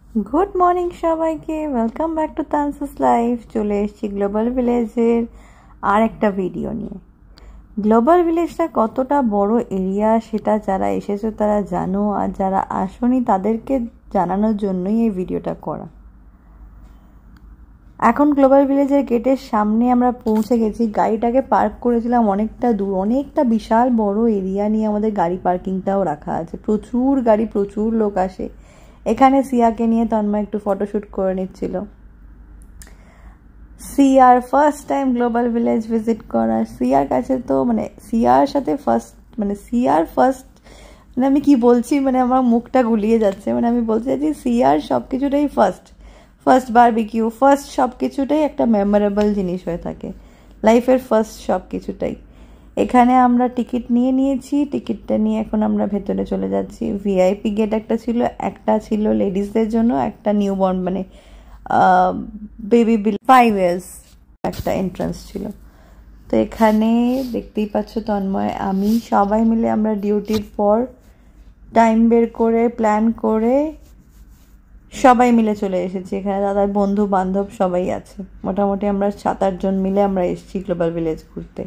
Good morning সবাইকে welcome back to তানসুস life. চলে এসেছি গ্লোবাল ভিলেজের আর একটা ভিডিও নিয়ে। গ্লোবাল ভিলেজটা কতটা বড় এরিয়া সেটা যারা এসেছো তারা জানো, আর যারা আসোনি তাদেরকে জানানোর জন্যই এই ভিডিওটা করা। এখন গ্লোবাল ভিলেজের গেটের সামনে আমরা পৌঁছে গেছি। গাড়িটাকে পার্ক করেছিলাম অনেকটা দূর, অনেকটা বিশাল বড় এরিয়া নিয়ে আমাদের গাড়ি পার্কিংটাও রাখা আছে। প্রচুর গাড়ি, প্রচুর লোক আসে। এখানে সিয়াকে নিয়ে তন্ময় একটু ফটোশ্যুট করে নিচ্ছিল। সিয়ার first time Global Village visit করা। সিয়ার কাছে তো সিয়ার সাথে সিয়ার ফার্স্ট আমি কি বলছি, আমার মুখটা গুলিয়ে যাচ্ছে। আমি বলতে চাইছি সিয়ার সব কিছুটাই ফার্স্ট বারবিকিউ, ফার্স্ট সব কিছুটাই একটা মেমোরেবল জিনিস হয়ে থাকে লাইফের, ফার্স্ট সব কিছুটাই। এখানে আমরা টিকিট নিয়েছি। টিকিটটা নিয়ে এখন আমরা ভেতরে চলে যাচ্ছি। ভিআইপি গেট একটা ছিল লেডিসদের জন্য, একটা নিউবর্ন বেবি 5 ইয়ার্স একটা এন্ট্রান্স ছিল। তো এখানে দেখতেই পাচ্ছ তন্ময় আমি সবাই মিলে আমরা ডিউটির পর টাইম বের করে প্ল্যান করে সবাই মিলে চলে এসেছি। এখানে দাদার বন্ধু বান্ধব সবাই আছে। মোটামুটি আমরা 7-8 জন মিলে আমরা এসেছি গ্লোবাল ভিলেজ ঘুরতে।